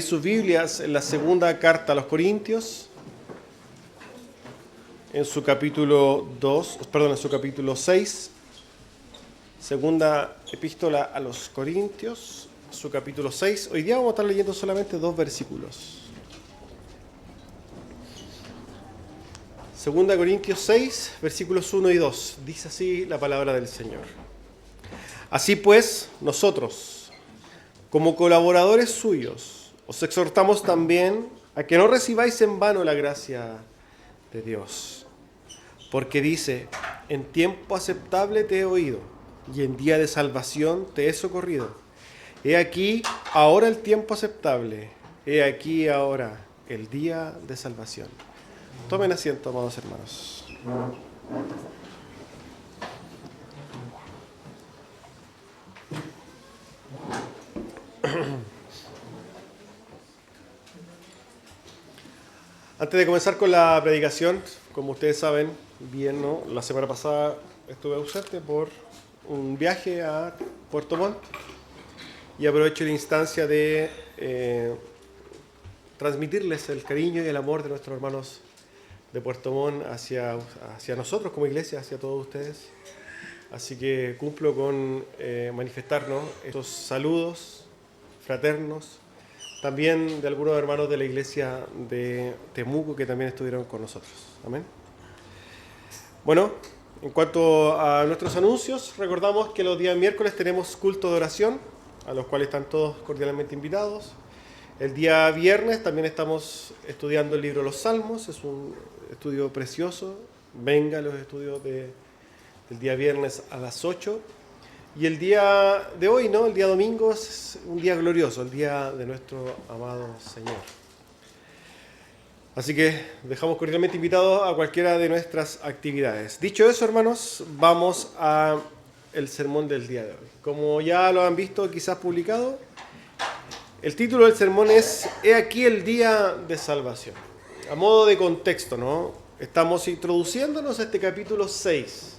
Sus Biblias en la segunda carta a los Corintios, en su capítulo 6, segunda epístola a los Corintios, su capítulo 6. Hoy día vamos a estar leyendo solamente 2 versículos. Segunda Corintios 6, versículos 1 y 2. Dice así la palabra del Señor. Así pues, nosotros, como colaboradores suyos, os exhortamos también a que no recibáis en vano la gracia de Dios. Porque dice, en tiempo aceptable te he oído, y en día de salvación te he socorrido. He aquí ahora el tiempo aceptable, he aquí ahora el día de salvación. Tomen asiento, amados hermanos. Antes de comenzar con la predicación, como ustedes saben bien, ¿no? La semana pasada estuve ausente por un viaje a Puerto Montt y aprovecho la instancia de transmitirles el cariño y el amor de nuestros hermanos de Puerto Montt hacia nosotros como iglesia, hacia todos ustedes. Así que cumplo con manifestarnos estos saludos fraternos, también de algunos hermanos de la iglesia de Temuco que también estuvieron con nosotros. Amén. Bueno, en cuanto a nuestros anuncios, recordamos que los días miércoles tenemos culto de oración, a los cuales están todos cordialmente invitados. El día viernes también estamos estudiando el libro de los Salmos, es un estudio precioso. Venga a los estudios del día viernes a las 8. Y el día de hoy, ¿no? El día domingo es un día glorioso, el día de nuestro amado Señor. Así que dejamos cordialmente invitados a cualquiera de nuestras actividades. Dicho eso, hermanos, vamos a el sermón del día de hoy. Como ya lo han visto, quizás publicado, el título del sermón es He aquí el día de salvación. A modo de contexto, ¿no? Estamos introduciéndonos a este capítulo 6.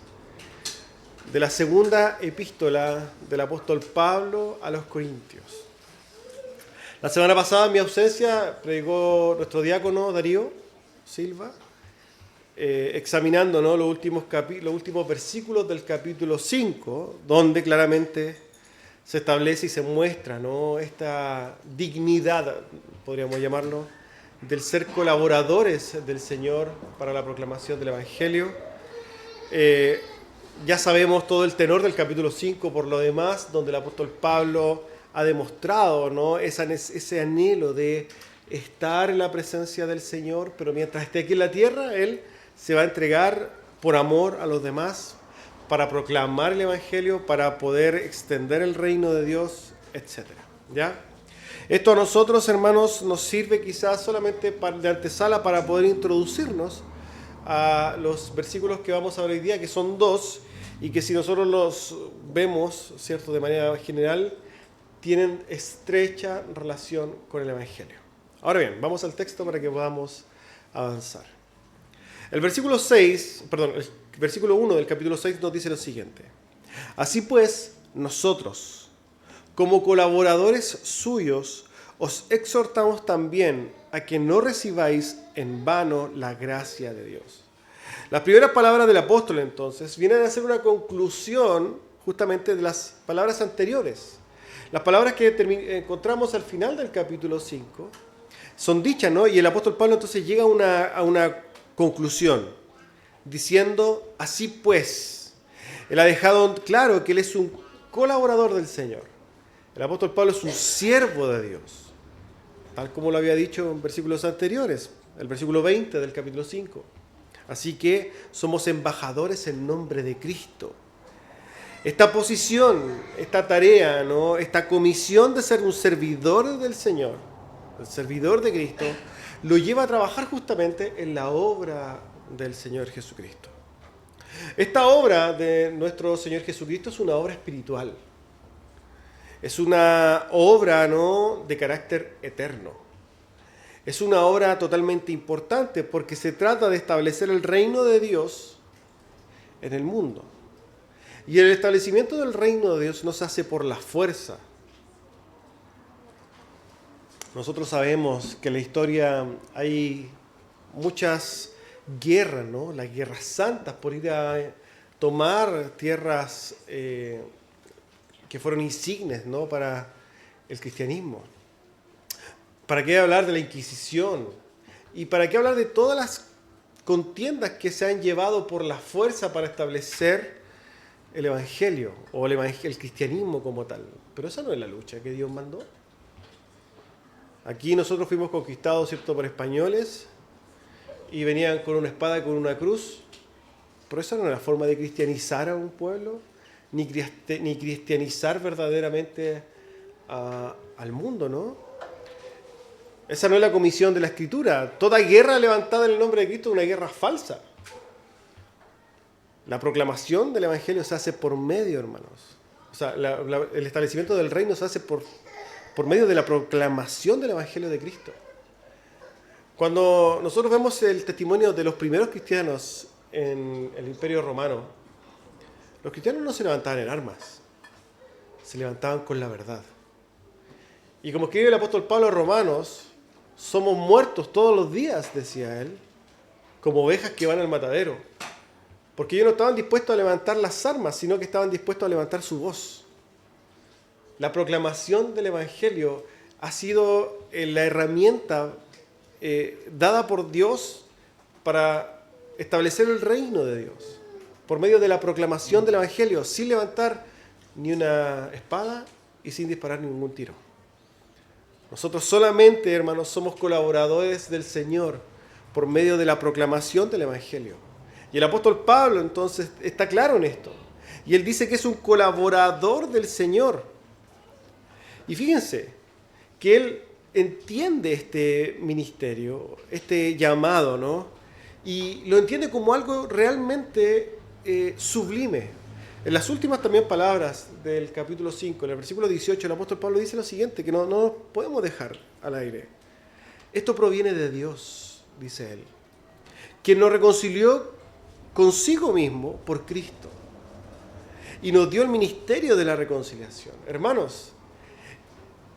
De la segunda epístola del apóstol Pablo a los Corintios. La semana pasada, en mi ausencia, predicó nuestro diácono Darío Silva, examinando, ¿no? los últimos versículos del capítulo 5, donde claramente se establece y se muestra, ¿no? esta dignidad, podríamos llamarlo, del ser colaboradores del Señor para la proclamación del Evangelio. Ya sabemos todo el tenor del capítulo 5 por lo demás, donde el apóstol Pablo ha demostrado, ¿no? ese anhelo de estar en la presencia del Señor, pero mientras esté aquí en la tierra, Él se va a entregar por amor a los demás, para proclamar el Evangelio, para poder extender el reino de Dios, etc. ¿Ya? Esto a nosotros, hermanos, nos sirve quizás solamente de antesala para poder introducirnos a los versículos que vamos a ver hoy día, que son 2, y que si nosotros los vemos, ¿cierto?, de manera general, tienen estrecha relación con el Evangelio. Ahora bien, vamos al texto para que podamos avanzar. El versículo 1 del capítulo 6 nos dice lo siguiente. Así pues, nosotros, como colaboradores suyos, os exhortamos también a que no recibáis en vano la gracia de Dios. Las primeras palabras del apóstol, entonces, vienen a ser una conclusión justamente de las palabras anteriores. Las palabras que encontramos al final del capítulo 5 son dichas, ¿no? Y el apóstol Pablo entonces llega a una conclusión, diciendo, así pues. Él ha dejado claro que él es un colaborador del Señor. El apóstol Pablo es un siervo de Dios, tal como lo había dicho en versículos anteriores, el versículo 20 del capítulo 5. Así que somos embajadores en nombre de Cristo. Esta posición, esta tarea, ¿no? Esta comisión de ser un servidor del Señor, el servidor de Cristo, lo lleva a trabajar justamente en la obra del Señor Jesucristo. Esta obra de nuestro Señor Jesucristo es una obra espiritual. Es una obra, ¿no?, de carácter eterno. Es una obra totalmente importante porque se trata de establecer el reino de Dios en el mundo. Y el establecimiento del reino de Dios no se hace por la fuerza, Nosotros sabemos que en la historia hay muchas guerras, ¿no? Las guerras santas por ir a tomar tierras que fueron insignes, ¿no? Para el cristianismo. ¿Para qué hablar de la Inquisición? ¿Y para qué hablar de todas las contiendas que se han llevado por la fuerza para establecer el Evangelio o el cristianismo como tal? Pero esa no es la lucha que Dios mandó. Aquí nosotros fuimos conquistados, ¿cierto?, por españoles y venían con una espada y con una cruz. Pero esa no es la forma de cristianizar a un pueblo, ni cristianizar verdaderamente al mundo, ¿no? Esa no es la comisión de la Escritura. Toda guerra levantada en el nombre de Cristo es una guerra falsa. La proclamación del Evangelio se hace por medio, hermanos. O sea, el establecimiento del reino se hace por medio de la proclamación del Evangelio de Cristo. Cuando nosotros vemos el testimonio de los primeros cristianos en el Imperio Romano, los cristianos no se levantaban en armas, se levantaban con la verdad. Y como escribe el apóstol Pablo a Romanos, somos muertos todos los días, decía él, como ovejas que van al matadero. Porque ellos no estaban dispuestos a levantar las armas, sino que estaban dispuestos a levantar su voz. La proclamación del Evangelio ha sido la herramienta dada por Dios para establecer el reino de Dios. Por medio de la proclamación del Evangelio, sin levantar ni una espada y sin disparar ningún tiro. Nosotros solamente, hermanos, somos colaboradores del Señor por medio de la proclamación del Evangelio. Y el apóstol Pablo, entonces, está claro en esto. Y él dice que es un colaborador del Señor. Y fíjense que él entiende este ministerio, este llamado, ¿no? Y lo entiende como algo realmente sublime. En las últimas también palabras del capítulo 5, en el versículo 18, el apóstol Pablo dice lo siguiente, que no nos podemos dejar al aire. Esto proviene de Dios, dice él, quien nos reconcilió consigo mismo por Cristo y nos dio el ministerio de la reconciliación. Hermanos,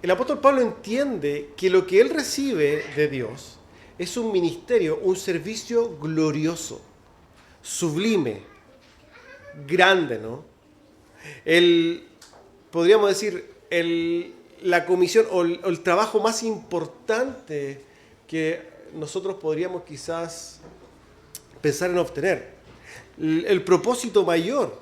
el apóstol Pablo entiende que lo que él recibe de Dios es un ministerio, un servicio glorioso, sublime, grande, ¿no? Podríamos decir, la comisión o el trabajo más importante que nosotros podríamos quizás pensar en obtener. El propósito mayor.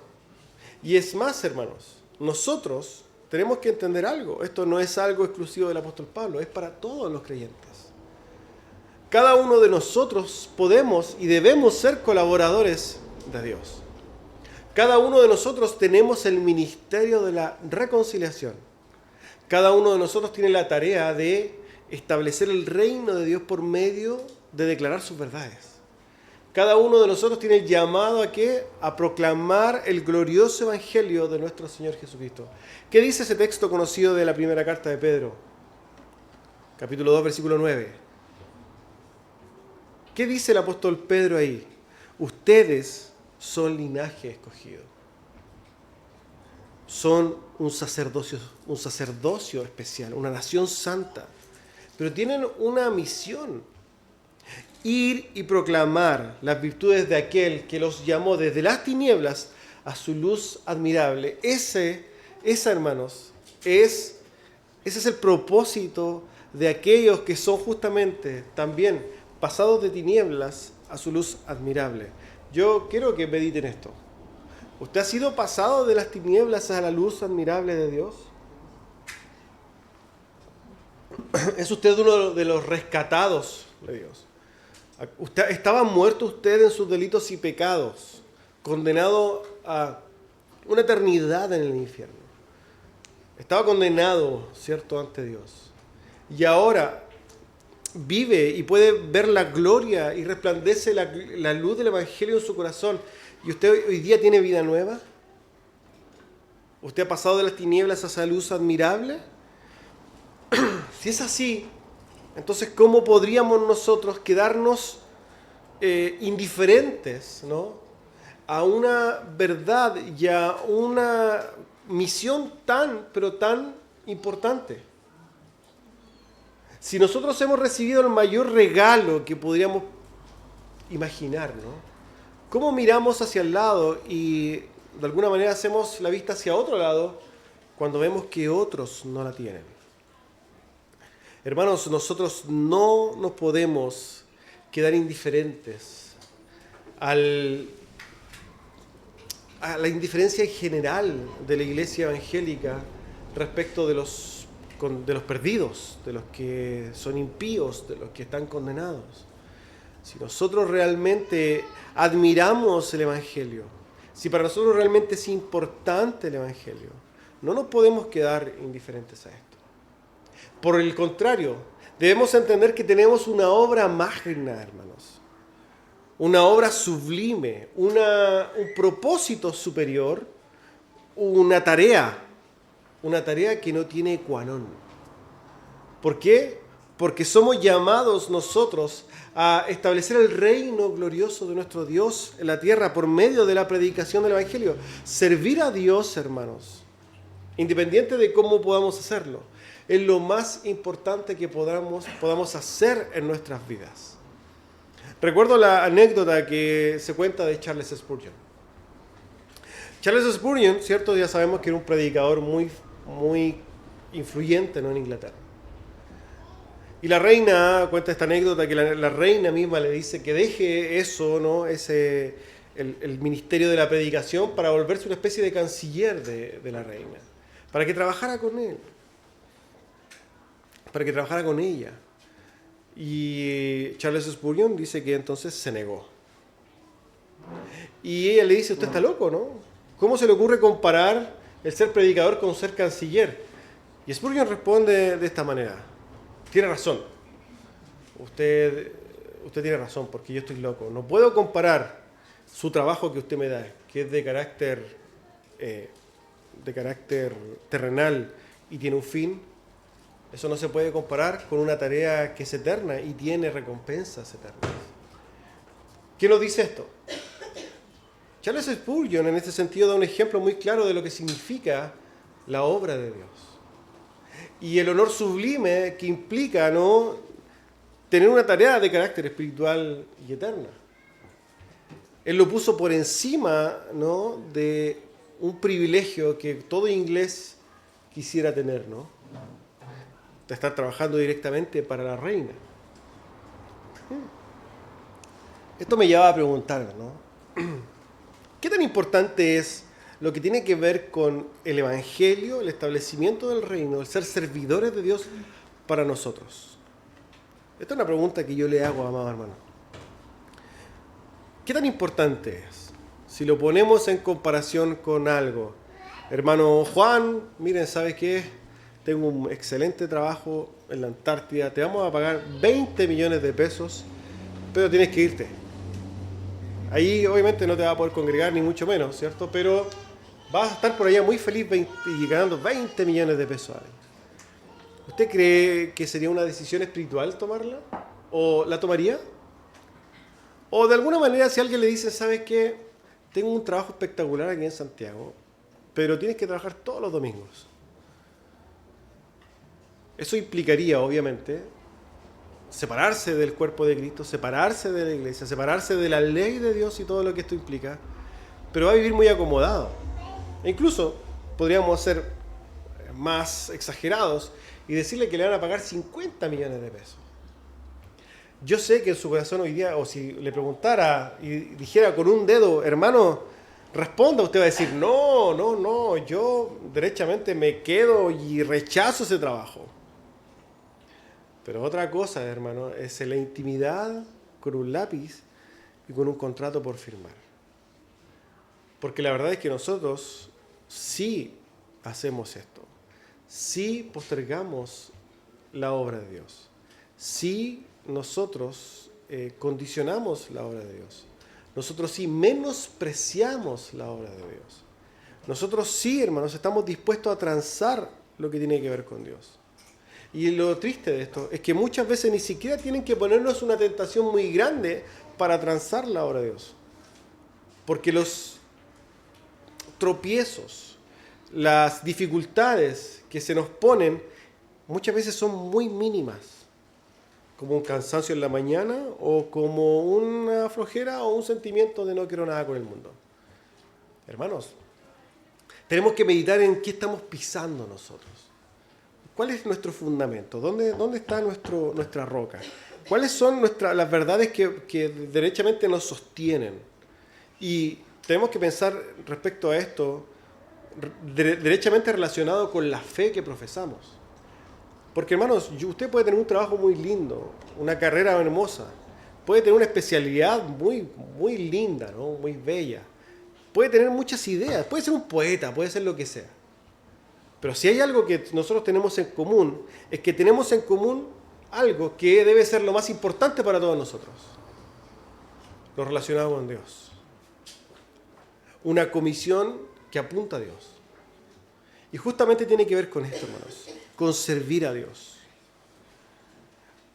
Y es más, hermanos, nosotros tenemos que entender algo. Esto no es algo exclusivo del apóstol Pablo, es para todos los creyentes. Cada uno de nosotros podemos y debemos ser colaboradores de Dios. Cada uno de nosotros tenemos el ministerio de la reconciliación. Cada uno de nosotros tiene la tarea de establecer el reino de Dios por medio de declarar sus verdades. Cada uno de nosotros tiene el llamado ¿a qué? A proclamar el glorioso evangelio de nuestro Señor Jesucristo. ¿Qué dice ese texto conocido de la primera carta de Pedro? Capítulo 2, versículo 9. ¿Qué dice el apóstol Pedro ahí? Ustedes son linaje escogido. Son un sacerdocio especial, una nación santa. Pero tienen una misión. Ir y proclamar las virtudes de aquel que los llamó desde las tinieblas a su luz admirable. Esa, hermanos, ese es el propósito de aquellos que son justamente también pasados de tinieblas a su luz admirable. Yo quiero que mediten esto. ¿Usted ha sido pasado de las tinieblas a la luz admirable de Dios? ¿Es usted uno de los rescatados de Dios? Estaba muerto usted en sus delitos y pecados, condenado a una eternidad en el infierno. Estaba condenado, ¿cierto?, ante Dios. Y ahora vive y puede ver la gloria y resplandece la luz del Evangelio en su corazón. ¿Y usted hoy día tiene vida nueva? ¿Usted ha pasado de las tinieblas a esa luz admirable? Si es así, entonces ¿cómo podríamos nosotros quedarnos indiferentes, ¿no?, a una verdad y a una misión tan, pero tan importante? Si nosotros hemos recibido el mayor regalo que podríamos imaginar, ¿no? ¿Cómo miramos hacia el lado y de alguna manera hacemos la vista hacia otro lado cuando vemos que otros no la tienen? Hermanos, nosotros no nos podemos quedar indiferentes a la indiferencia en general de la iglesia evangélica respecto de los perdidos, de los que son impíos, de los que están condenados. Si nosotros realmente admiramos el Evangelio, si para nosotros realmente es importante el Evangelio, no nos podemos quedar indiferentes a esto. Por el contrario, debemos entender que tenemos una obra magna, hermanos, una obra sublime, un propósito superior, una tarea que no tiene ecuanón. ¿Por qué? Porque somos llamados nosotros a establecer el reino glorioso de nuestro Dios en la tierra por medio de la predicación del Evangelio. Servir a Dios, hermanos, independiente de cómo podamos hacerlo, es lo más importante que podamos hacer en nuestras vidas. Recuerdo la anécdota que se cuenta de Charles Spurgeon. Charles Spurgeon, ¿cierto? Ya sabemos que era un predicador muy, muy influyente, ¿no?, en Inglaterra. Y la reina cuenta esta anécdota que la reina misma le dice que deje eso, ¿no?, el ministerio de la predicación para volverse una especie de canciller de la reina, para que trabajara con él, para que trabajara con ella. Y Charles Spurgeon dice que entonces se negó. Y ella le dice, usted está loco, ¿no? ¿Cómo se le ocurre comparar el ser predicador con ser canciller? Y Spurgeon responde de esta manera. Tiene razón. Usted tiene razón, porque yo estoy loco. No puedo comparar su trabajo que usted me da, que es de carácter terrenal y tiene un fin. Eso no se puede comparar con una tarea que es eterna y tiene recompensas eternas. ¿Qué nos dice esto? Charles Spurgeon en este sentido da un ejemplo muy claro de lo que significa la obra de Dios. Y el honor sublime que implica, ¿no?, tener una tarea de carácter espiritual y eterna. Él lo puso por encima, ¿no?, de un privilegio que todo inglés quisiera tener, ¿no?, de estar trabajando directamente para la reina. Esto me lleva a preguntar, ¿no?, ¿qué tan importante es lo que tiene que ver con el Evangelio, el establecimiento del reino, el ser servidores de Dios para nosotros? Esta es una pregunta que yo le hago, amado hermano. ¿Qué tan importante es? Si lo ponemos en comparación con algo. Hermano Juan, miren, ¿sabes qué? Tengo un excelente trabajo en la Antártida, te vamos a pagar 20 millones de pesos, pero tienes que irte. Ahí obviamente no te va a poder congregar, ni mucho menos, ¿cierto? Pero vas a estar por allá muy feliz y ganando 20 millones de pesos al año. ¿Usted cree que sería una decisión espiritual tomarla? ¿O la tomaría? O de alguna manera, si alguien le dice, ¿sabes qué? Tengo un trabajo espectacular aquí en Santiago, pero tienes que trabajar todos los domingos. Eso implicaría, obviamente, separarse del cuerpo de Cristo, separarse de la iglesia, separarse de la ley de Dios y todo lo que esto implica, pero va a vivir muy acomodado. E incluso podríamos ser más exagerados y decirle que le van a pagar 50 millones de pesos. Yo sé que en su corazón hoy día, o si le preguntara y dijera con un dedo, hermano, responda, usted va a decir, no, yo derechamente me quedo y rechazo ese trabajo. Pero otra cosa, hermano, es la intimidad con un lápiz y con un contrato por firmar. Porque la verdad es que nosotros sí hacemos esto. Sí postergamos la obra de Dios. Sí nosotros condicionamos la obra de Dios. Nosotros sí menospreciamos la obra de Dios. Nosotros sí, hermanos, estamos dispuestos a transar lo que tiene que ver con Dios. Y lo triste de esto es que muchas veces ni siquiera tienen que ponernos una tentación muy grande para transar la obra de Dios. Porque los tropiezos, las dificultades que se nos ponen, muchas veces son muy mínimas. como un cansancio en la mañana o como una flojera o un sentimiento de no quiero nada con el mundo. Hermanos, tenemos que meditar en qué estamos pisando nosotros. ¿Cuál es nuestro fundamento? ¿Dónde está nuestra roca? ¿Cuáles son las verdades que derechamente nos sostienen? Y tenemos que pensar respecto a esto derechamente relacionado con la fe que profesamos. Porque, hermanos, usted puede tener un trabajo muy lindo, una carrera hermosa, puede tener una especialidad muy, muy linda, ¿no? Muy bella, puede tener muchas ideas, puede ser un poeta, puede ser lo que sea. Pero si hay algo que nosotros tenemos en común, es que tenemos en común algo que debe ser lo más importante para todos nosotros. Lo relacionado con Dios. Una comisión que apunta a Dios. Y justamente tiene que ver con esto, hermanos. Con servir a Dios.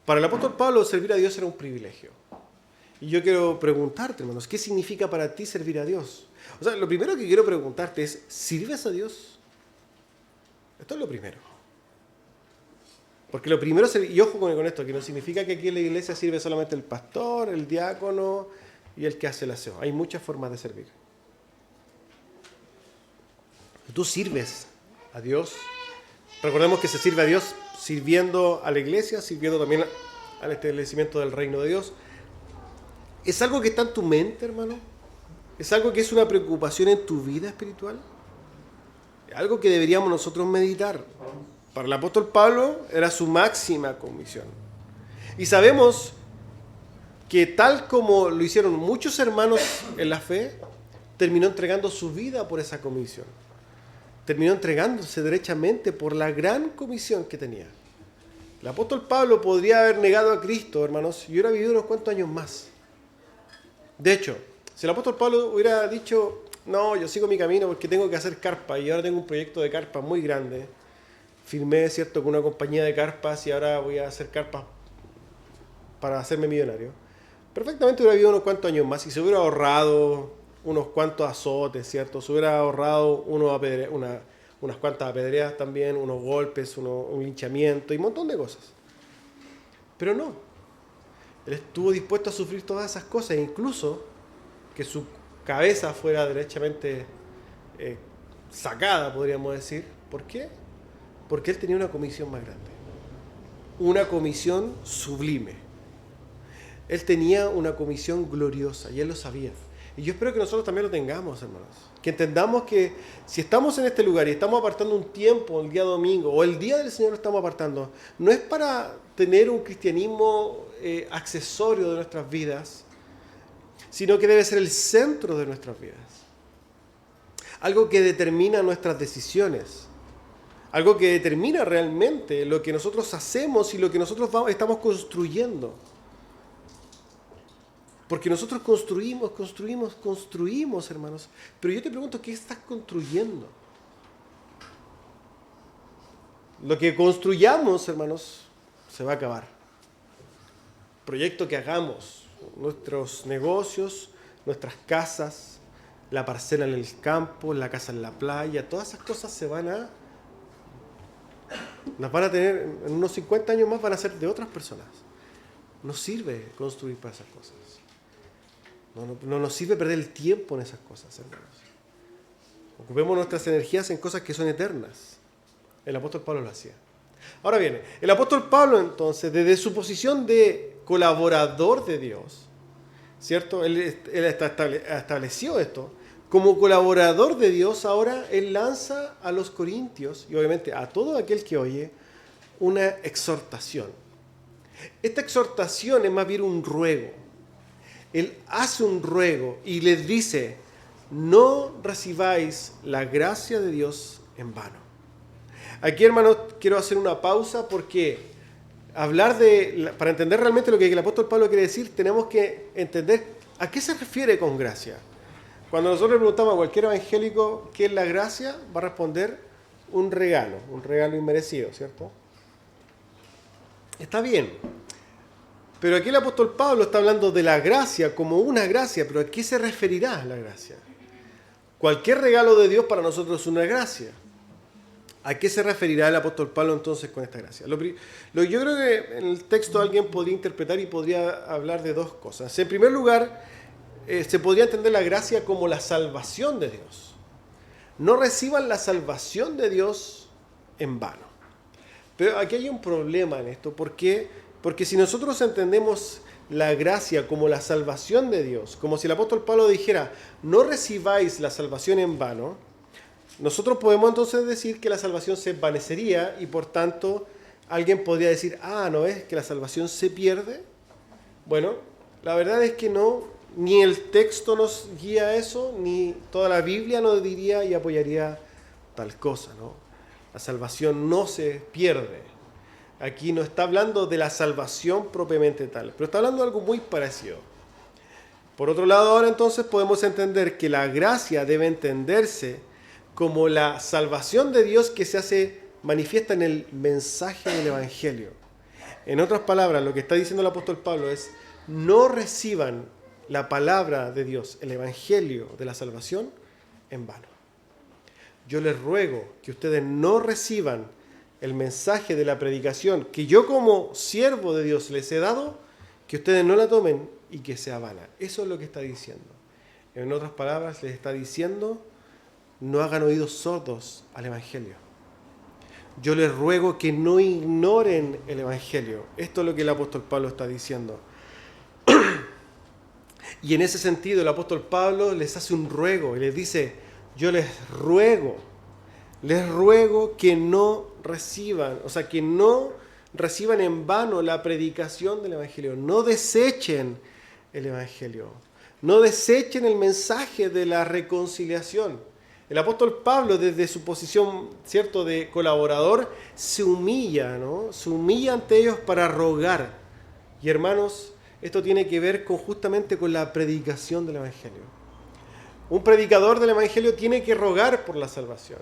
Para el apóstol Pablo, servir a Dios era un privilegio. Y yo quiero preguntarte, hermanos, ¿qué significa para ti servir a Dios? O sea, lo primero que quiero preguntarte es, ¿sirves a Dios? Esto es lo primero. Porque lo primero, y ojo con esto, que no significa que aquí en la iglesia sirve solamente el pastor, el diácono y el que hace el aseo. Hay muchas formas de servir. Tú sirves a Dios. Recordemos que se sirve a Dios sirviendo a la iglesia, sirviendo también al establecimiento del reino de Dios. ¿Es algo que está en tu mente, hermano? ¿Es algo que es una preocupación en tu vida espiritual? Algo que deberíamos nosotros meditar. Para el apóstol Pablo era su máxima comisión. Y sabemos que tal como lo hicieron muchos hermanos en la fe, terminó entregando su vida por esa comisión. Terminó entregándose derechamente por la gran comisión que tenía. El apóstol Pablo podría haber negado a Cristo, hermanos, y hubiera vivido unos cuantos años más. De hecho, si el apóstol Pablo hubiera dicho, no, yo sigo mi camino porque tengo que hacer carpa y ahora tengo un proyecto de carpa muy grande. Firmé, ¿cierto?, con una compañía de carpas y ahora voy a hacer carpas para hacerme millonario. Perfectamente hubiera vivido unos cuantos años más y se hubiera ahorrado unos cuantos azotes, ¿cierto? Se hubiera ahorrado unas cuantas apedreadas también, unos golpes, un linchamiento y un montón de cosas. Pero no. Él estuvo dispuesto a sufrir todas esas cosas, incluso que su cabeza fuera derechamente sacada, podríamos decir. ¿Por qué? Porque él tenía una comisión más grande. Una comisión sublime. Él tenía una comisión gloriosa y él lo sabía. Y yo espero que nosotros también lo tengamos, hermanos. Que entendamos que si estamos en este lugar y estamos apartando un tiempo el día domingo o el día del Señor lo estamos apartando, no es para tener un cristianismo accesorio de nuestras vidas, sino que debe ser el centro de nuestras vidas. Algo que determina nuestras decisiones. Algo que determina realmente lo que nosotros hacemos y lo que nosotros estamos construyendo. Porque nosotros construimos, hermanos. Pero yo te pregunto, ¿qué estás construyendo? Lo que construyamos, hermanos, se va a acabar. Proyecto que hagamos, nuestros negocios, nuestras casas, la parcela en el campo, la casa en la playa, todas esas cosas nos van a tener, en unos 50 años más van a ser de otras personas. No sirve construir para esas cosas. No nos sirve perder el tiempo en esas cosas, hermanos. Ocupemos nuestras energías en cosas que son eternas. El apóstol Pablo lo hacía. Ahora bien, el apóstol Pablo entonces, desde su posición de colaborador de Dios, ¿cierto? Él estableció esto. Como colaborador de Dios, ahora él lanza a los corintios, y obviamente a todo aquel que oye, una exhortación. Esta exhortación es más bien un ruego. Él hace un ruego y les dice, no recibáis la gracia de Dios en vano. Aquí, hermanos, quiero hacer una pausa porque para entender realmente lo que el apóstol Pablo quiere decir, tenemos que entender a qué se refiere con gracia. Cuando nosotros le preguntamos a cualquier evangélico qué es la gracia, va a responder un regalo inmerecido, ¿cierto? Está bien. Pero aquí el apóstol Pablo está hablando de la gracia como una gracia, pero ¿a qué se referirá la gracia? Cualquier regalo de Dios para nosotros es una gracia. ¿A qué se referirá el apóstol Pablo entonces con esta gracia? Yo creo que en el texto alguien podría interpretar y podría hablar de dos cosas. En primer lugar, se podría entender la gracia como la salvación de Dios. No reciban la salvación de Dios en vano. Pero aquí hay un problema en esto. ¿Por qué? Porque si nosotros entendemos la gracia como la salvación de Dios, como si el apóstol Pablo dijera, no recibáis la salvación en vano, nosotros podemos entonces decir que la salvación se envanecería y por tanto alguien podría decir, ¿no es que la salvación se pierde? Bueno, la verdad es que no, ni el texto nos guía a eso, ni toda la Biblia nos diría y apoyaría tal cosa, ¿no? La salvación no se pierde. Aquí no está hablando de la salvación propiamente tal, pero está hablando de algo muy parecido. Por otro lado, ahora entonces podemos entender que la gracia debe entenderse como la salvación de Dios que se hace manifiesta en el mensaje del Evangelio. En otras palabras, lo que está diciendo el apóstol Pablo es, no reciban la palabra de Dios, el Evangelio de la salvación, en vano. Yo les ruego que ustedes no reciban el mensaje de la predicación que yo como siervo de Dios les he dado, que ustedes no la tomen y que sea vana. Eso es lo que está diciendo. En otras palabras, les está diciendo, no hagan oídos sordos al Evangelio. Yo les ruego que no ignoren el Evangelio. Esto es lo que el apóstol Pablo está diciendo. Y en ese sentido el apóstol Pablo les hace un ruego y les dice, yo les ruego que no reciban, que no reciban en vano la predicación del Evangelio. No desechen el Evangelio. No desechen el mensaje de la reconciliación. El apóstol Pablo, desde su posición, ¿cierto?, de colaborador, se humilla, ¿no? Se humilla ante ellos para rogar. Y hermanos, esto tiene que ver justamente con la predicación del Evangelio. Un predicador del Evangelio tiene que rogar por la salvación.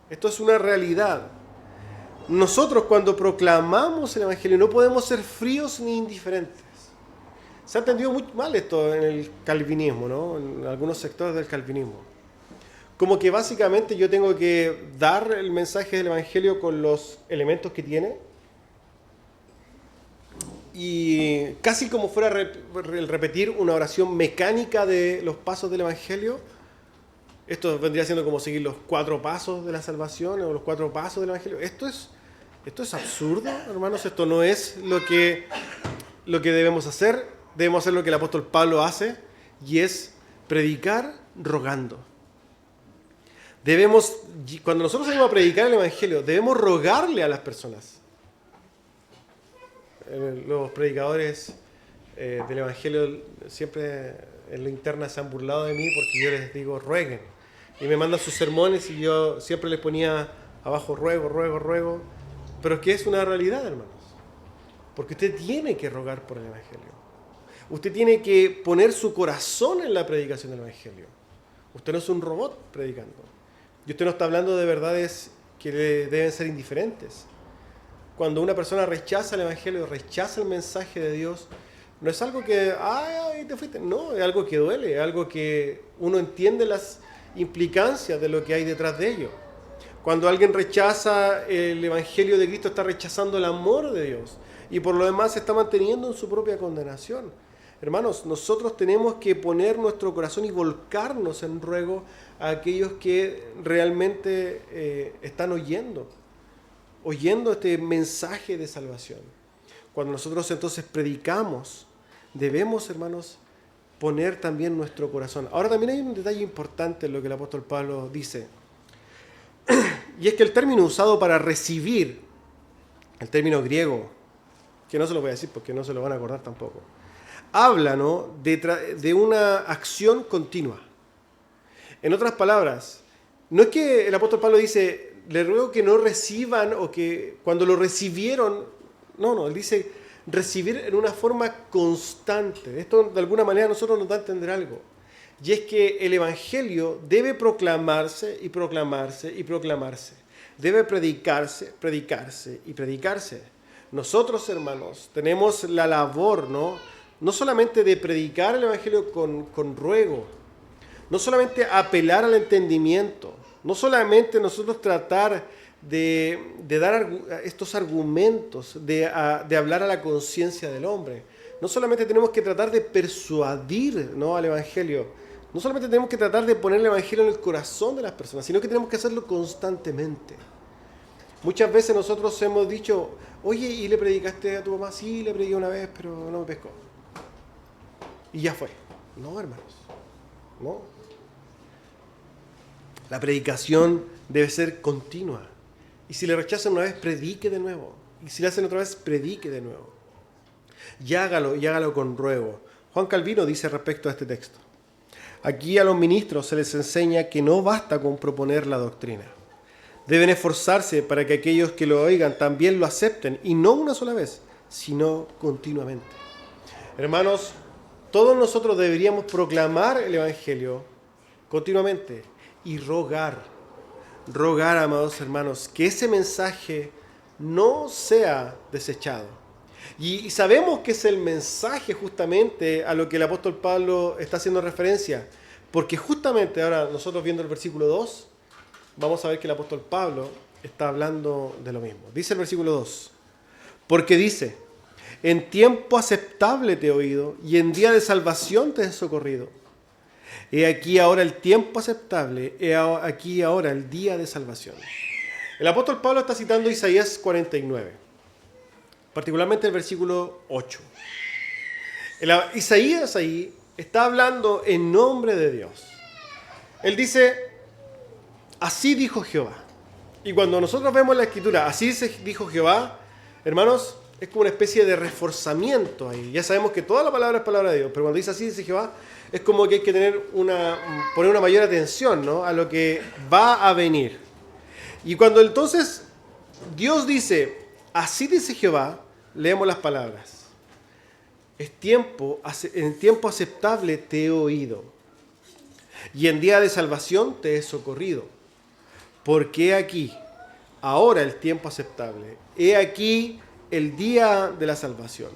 Esto es una realidad. Nosotros cuando proclamamos el Evangelio no podemos ser fríos ni indiferentes. Se ha entendido muy mal esto en el calvinismo, ¿no? En algunos sectores del calvinismo. Como que básicamente yo tengo que dar el mensaje del Evangelio con los elementos que tiene y casi como fuera el repetir una oración mecánica de los pasos del Evangelio. Esto vendría siendo como seguir los 4 pasos de la salvación o los 4 pasos del Evangelio. Esto es absurdo, hermanos. Esto no es lo que debemos hacer. Debemos hacer lo que el apóstol Pablo hace y es predicar rogando. Cuando nosotros salimos a predicar el Evangelio, debemos rogarle a las personas. Los predicadores del Evangelio siempre en la interna se han burlado de mí porque yo les digo rueguen. Y me mandan sus sermones y yo siempre les ponía abajo ruego. Pero es que es una realidad, hermanos. Porque usted tiene que rogar por el Evangelio. Usted tiene que poner su corazón en la predicación del Evangelio. Usted no es un robot predicando. Y usted no está hablando de verdades que le deben ser indiferentes. Cuando una persona rechaza el Evangelio, rechaza el mensaje de Dios, no es algo que, ay, te fuiste. No, es algo que duele, es algo que uno entiende las implicancias de lo que hay detrás de ello. Cuando alguien rechaza el Evangelio de Cristo, está rechazando el amor de Dios. Y por lo demás se está manteniendo en su propia condenación. Hermanos, nosotros tenemos que poner nuestro corazón y volcarnos en ruego a aquellos que realmente están oyendo este mensaje de salvación. Cuando nosotros entonces predicamos, debemos, hermanos, poner también nuestro corazón. Ahora también hay un detalle importante en lo que el apóstol Pablo dice, y es que el término usado para recibir, el término griego, que no se lo voy a decir porque no se lo van a acordar tampoco, habla, ¿no?, de una acción continua. En otras palabras, no es que el apóstol Pablo dice, le ruego que no reciban o que cuando lo recibieron, no, él dice recibir en una forma constante. Esto de alguna manera a nosotros nos da a entender algo. Y es que el Evangelio debe proclamarse y proclamarse y proclamarse. Debe predicarse y predicarse. Nosotros, hermanos, tenemos la labor, no solamente de predicar el Evangelio con ruego, no solamente apelar al entendimiento, no solamente nosotros tratar de dar estos argumentos, de hablar a la conciencia del hombre. No solamente tenemos que tratar de persuadir, ¿no?, al Evangelio, no solamente tenemos que tratar de poner el Evangelio en el corazón de las personas, sino que tenemos que hacerlo constantemente. Muchas veces nosotros hemos dicho, oye, ¿y le predicaste a tu mamá? Sí, le prediqué una vez, pero no me pescó. Y ya fue. No, hermanos, no. La predicación debe ser continua. Y si le rechazan una vez, predique de nuevo. Y si le hacen otra vez, predique de nuevo. Y hágalo con ruego. Juan Calvino dice respecto a este texto: aquí a los ministros se les enseña que no basta con proponer la doctrina. Deben esforzarse para que aquellos que lo oigan también lo acepten, y no una sola vez, sino continuamente. Hermanos, todos nosotros deberíamos proclamar el Evangelio continuamente y rogar, amados hermanos, que ese mensaje no sea desechado. Y sabemos que es el mensaje justamente a lo que el apóstol Pablo está haciendo referencia, porque justamente ahora nosotros viendo el versículo 2, vamos a ver que el apóstol Pablo está hablando de lo mismo. Dice el versículo 2, porque dice, en tiempo aceptable te he oído y en día de salvación te he socorrido. He aquí ahora el tiempo aceptable, he aquí ahora el día de salvación. El apóstol Pablo está citando Isaías 49, particularmente el versículo 8. Isaías ahí está hablando en nombre de Dios. Él dice, así dijo Jehová. Y cuando nosotros vemos la escritura, así dijo Jehová, hermanos, es como una especie de reforzamiento ahí. Ya sabemos que toda la palabra es palabra de Dios, pero cuando dice así dice Jehová, es como que hay que poner una mayor atención, ¿no?, a lo que va a venir. Y cuando entonces Dios dice, así dice Jehová, leemos las palabras. En tiempo aceptable te he oído, y en día de salvación te he socorrido. Porque he aquí, ahora el tiempo aceptable, he aquí el día de la salvación.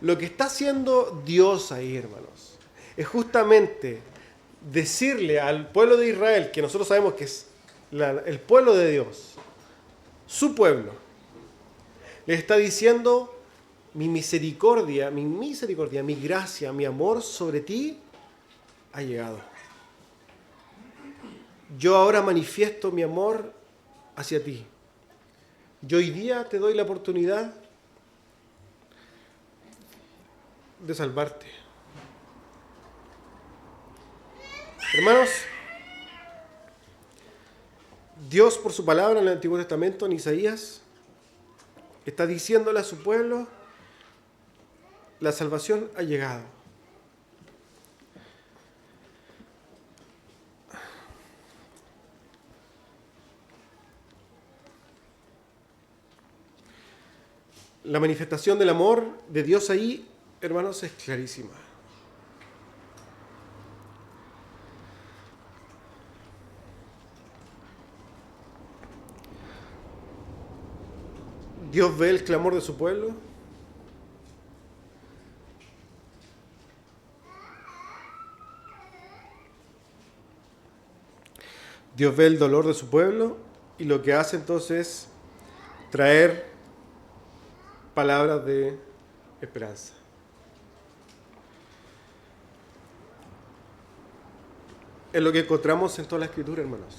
Lo que está haciendo Dios ahí, hermanos, es justamente decirle al pueblo de Israel, que nosotros sabemos que es el pueblo de Dios, su pueblo, le está diciendo, mi misericordia, mi gracia, mi amor sobre ti ha llegado. Yo ahora manifiesto mi amor hacia ti. Yo hoy día te doy la oportunidad de salvarte. Hermanos, Dios por su palabra en el Antiguo Testamento, en Isaías, está diciéndole a su pueblo, la salvación ha llegado. La manifestación del amor de Dios ahí, hermanos, es clarísima. Dios ve el clamor de su pueblo. Dios ve el dolor de su pueblo y lo que hace entonces es traer palabras de esperanza. Es lo que encontramos en toda la Escritura, hermanos.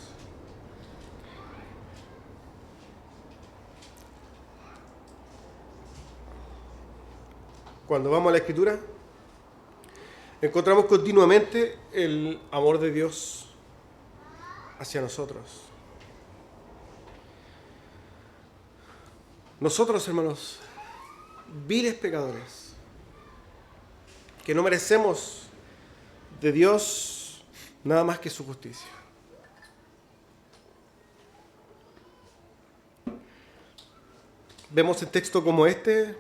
Cuando vamos a la Escritura, encontramos continuamente el amor de Dios hacia nosotros. Nosotros, hermanos, viles pecadores, que no merecemos de Dios nada más que su justicia. Vemos el texto como este,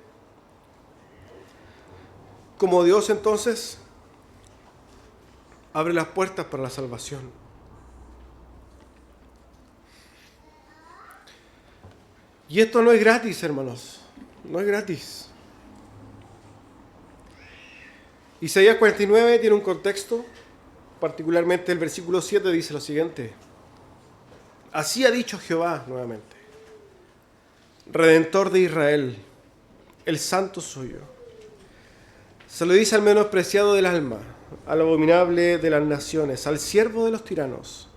como Dios entonces abre las puertas para la salvación. Y esto no es gratis, hermanos, no es gratis. Isaías 49 tiene un contexto, particularmente el versículo 7 dice lo siguiente: así ha dicho Jehová nuevamente, Redentor de Israel, el santo suyo. Se lo dice al menospreciado del alma, al abominable de las naciones, al siervo de los tiranos.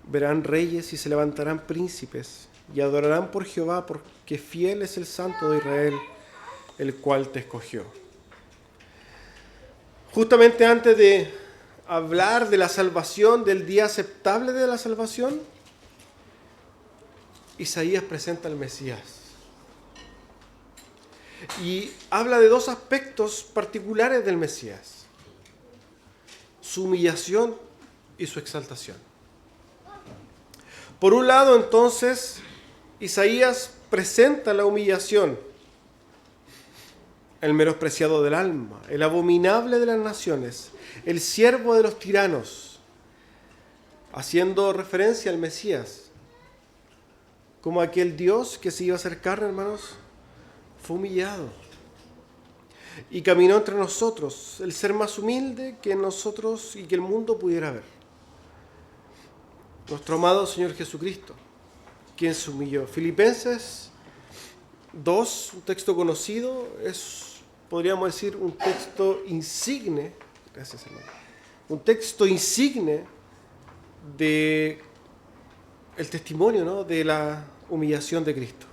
Verán reyes y se levantarán príncipes, y adorarán por Jehová, porque fiel es el santo de Israel, el cual te escogió. Justamente antes de hablar de la salvación, del día aceptable de la salvación, Isaías presenta al Mesías. Y habla de dos aspectos particulares del Mesías: su humillación y su exaltación. Por un lado, entonces, Isaías presenta la humillación, el menospreciado del alma, el abominable de las naciones, el siervo de los tiranos, haciendo referencia al Mesías, como aquel Dios que se iba a hacer carne, hermanos, fue humillado y caminó entre nosotros, el ser más humilde que nosotros y que el mundo pudiera ver. Nuestro amado Señor Jesucristo, quien se humilló. Filipenses 2, un texto conocido, podríamos decir, un texto insigne, gracias hermano, un texto insigne de el testimonio, ¿no?, de la humillación de Cristo.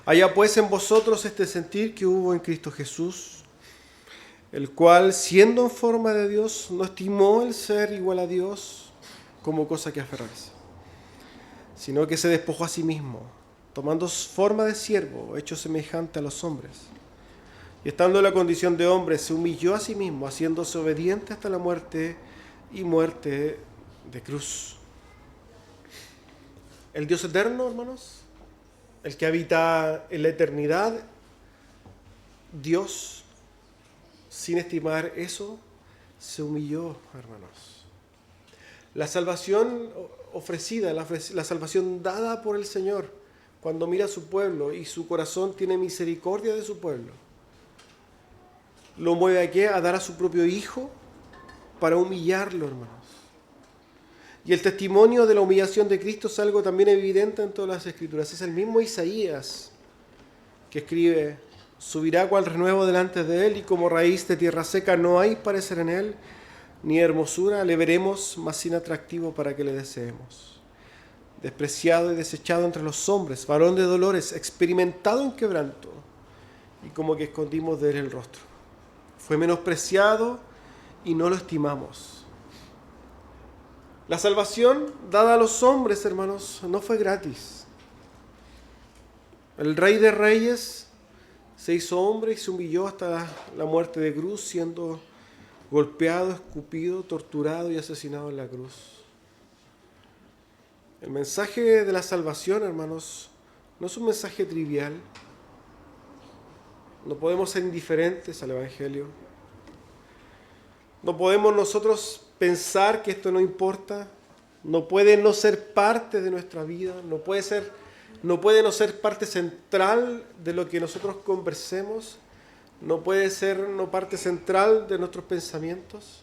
Haya pues en vosotros este sentir que hubo en Cristo Jesús, el cual, siendo en forma de Dios, no estimó el ser igual a Dios como cosa que aferrarse, sino que se despojó a sí mismo, tomando forma de siervo, hecho semejante a los hombres. Y estando en la condición de hombre, se humilló a sí mismo, haciéndose obediente hasta la muerte y muerte de cruz. El Dios eterno, hermanos, el que habita en la eternidad, Dios, sin estimar eso, se humilló, hermanos. La salvación ofrecida, la salvación dada por el Señor, cuando mira a su pueblo y su corazón tiene misericordia de su pueblo, lo mueve a ¿qué? A dar a su propio Hijo para humillarlo, hermanos. Y el testimonio de la humillación de Cristo es algo también evidente en todas las Escrituras. Es el mismo Isaías que escribe: subirá cual renuevo delante de él, y como raíz de tierra seca no hay parecer en él, ni hermosura le veremos, mas sin atractivo para que le deseemos. Despreciado y desechado entre los hombres, varón de dolores, experimentado en quebranto, y como que escondimos de él el rostro. Fue menospreciado y no lo estimamos. La salvación dada a los hombres, hermanos, no fue gratis. El Rey de Reyes se hizo hombre y se humilló hasta la muerte de cruz, siendo golpeado, escupido, torturado y asesinado en la cruz. El mensaje de la salvación, hermanos, no es un mensaje trivial. No podemos ser indiferentes al Evangelio. No podemos nosotros pensar que esto no importa. No puede no ser parte de nuestra vida. No puede no ser parte central de lo que nosotros conversemos. No puede ser no parte central de nuestros pensamientos.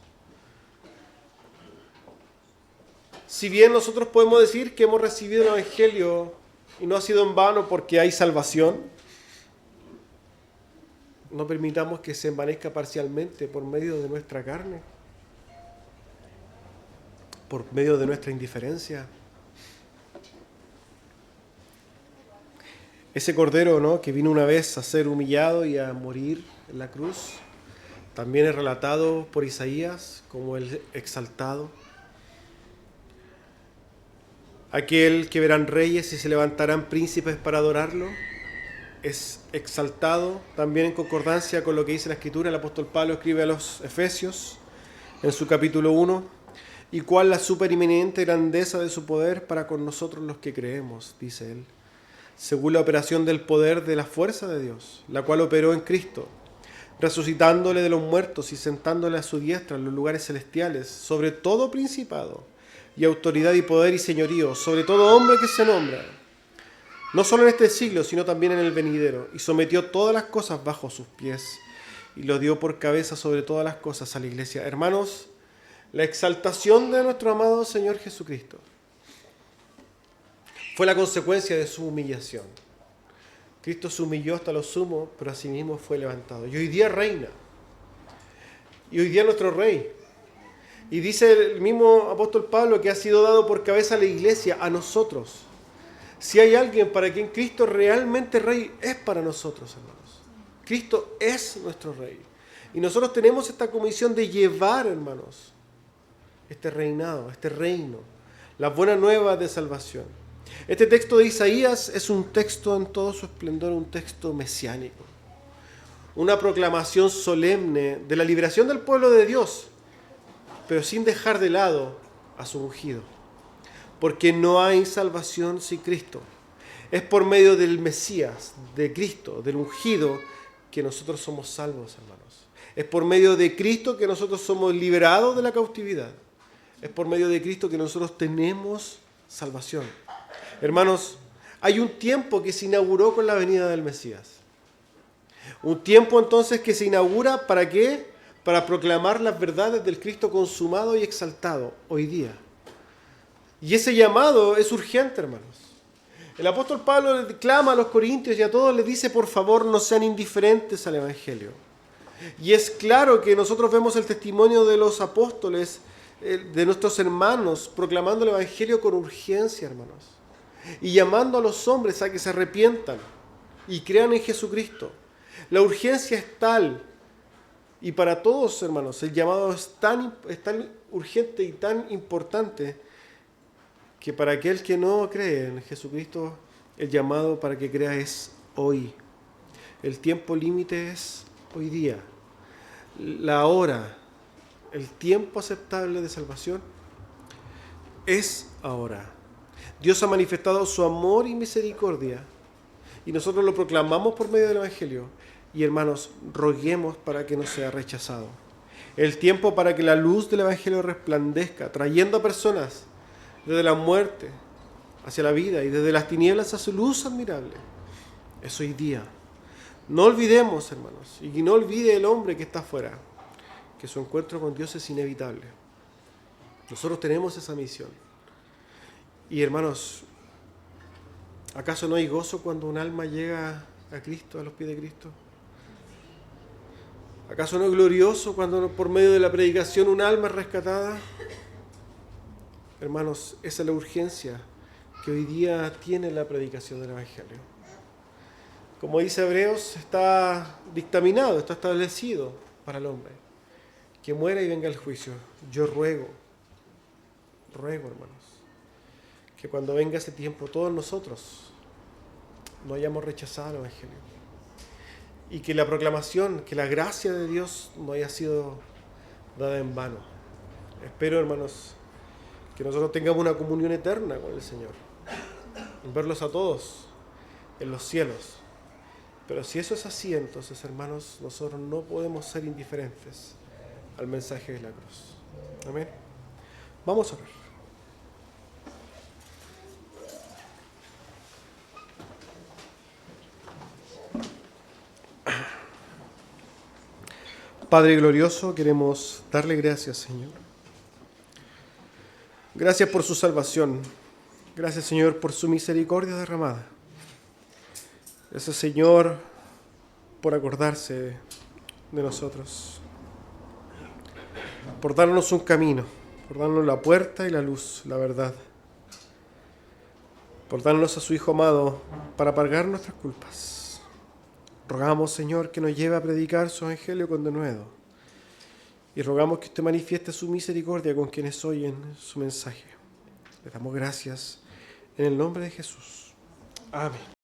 Si bien nosotros podemos decir que hemos recibido el Evangelio y no ha sido en vano porque hay salvación, no permitamos que se envanezca parcialmente por medio de nuestra carne, por medio de nuestra indiferencia. Ese Cordero, ¿no?, que vino una vez a ser humillado y a morir en la cruz, también es relatado por Isaías como el exaltado. Aquel que verán reyes y se levantarán príncipes para adorarlo, es exaltado, también en concordancia con lo que dice la Escritura. El apóstol Pablo escribe a los Efesios en su capítulo 1: y cuál la supereminente grandeza de su poder para con nosotros los que creemos, dice él, según la operación del poder de la fuerza de Dios, la cual operó en Cristo, resucitándole de los muertos y sentándole a su diestra en los lugares celestiales, sobre todo principado y autoridad y poder y señorío, sobre todo hombre que se nombra, no solo en este siglo, sino también en el venidero, y sometió todas las cosas bajo sus pies, y lo dio por cabeza sobre todas las cosas a la iglesia. Hermanos, la exaltación de nuestro amado Señor Jesucristo Fue la consecuencia de su humillación. Cristo se humilló hasta lo sumo, pero asimismo fue levantado. Y hoy día reina. Y hoy día nuestro rey. Y dice el mismo apóstol Pablo que ha sido dado por cabeza a la iglesia, a nosotros. Si hay alguien para quien Cristo realmente rey, es para nosotros, hermanos. Cristo es nuestro rey. Y nosotros tenemos esta comisión de llevar, hermanos, este reinado, este reino, las buenas nuevas de salvación. Este texto de Isaías es un texto en todo su esplendor, un texto mesiánico. Una proclamación solemne de la liberación del pueblo de Dios, pero sin dejar de lado a su ungido. Porque no hay salvación sin Cristo. Es por medio del Mesías, de Cristo, del ungido, que nosotros somos salvos, hermanos. Es por medio de Cristo que nosotros somos liberados de la cautividad. Es por medio de Cristo que nosotros tenemos salvación. Hermanos, hay un tiempo que se inauguró con la venida del Mesías. Un tiempo entonces que se inaugura, ¿para qué? Para proclamar las verdades del Cristo consumado y exaltado hoy día. Y ese llamado es urgente, hermanos. El apóstol Pablo le clama a los corintios y a todos les dice, por favor, no sean indiferentes al Evangelio. Y es claro que nosotros vemos el testimonio de los apóstoles, de nuestros hermanos, proclamando el Evangelio con urgencia, hermanos. Y llamando a los hombres a que se arrepientan y crean en Jesucristo. La urgencia es tal, y para todos, hermanos, el llamado es tan urgente y tan importante, que para aquel que no cree en Jesucristo, el llamado para que crea es hoy. El tiempo límite es hoy día. La hora, el tiempo aceptable de salvación es ahora. Dios ha manifestado su amor y misericordia y nosotros lo proclamamos por medio del Evangelio. Y hermanos, roguemos para que no sea rechazado. El tiempo para que la luz del Evangelio resplandezca, trayendo a personas desde la muerte hacia la vida y desde las tinieblas a su luz admirable. Es hoy día. No olvidemos, hermanos, y no olvide el hombre que está afuera, que su encuentro con Dios es inevitable. Nosotros tenemos esa misión. Y hermanos, ¿acaso no hay gozo cuando un alma llega a Cristo, a los pies de Cristo? ¿Acaso no es glorioso cuando por medio de la predicación un alma es rescatada? Hermanos, esa es la urgencia que hoy día tiene la predicación del Evangelio. Como dice Hebreos, está dictaminado, está establecido para el hombre, que muera y venga el juicio. Yo ruego, hermanos, que cuando venga ese tiempo todos nosotros no hayamos rechazado el Evangelio. Y que la proclamación, que la gracia de Dios no haya sido dada en vano. Espero, hermanos, que nosotros tengamos una comunión eterna con el Señor, verlos a todos en los cielos. Pero si eso es así, entonces, hermanos, nosotros no podemos ser indiferentes al mensaje de la cruz. Amén. Vamos a orar. Padre glorioso, queremos darle gracias, Señor. Gracias por su salvación. Gracias, Señor, por su misericordia derramada. Gracias, Señor, por acordarse de nosotros. Por darnos un camino, por darnos la puerta y la luz, la verdad. Por darnos a su Hijo amado para pagar nuestras culpas. Rogamos, Señor, que nos lleve a predicar su Evangelio con denuedo. Y rogamos que usted manifieste su misericordia con quienes oyen su mensaje. Le damos gracias en el nombre de Jesús. Amén.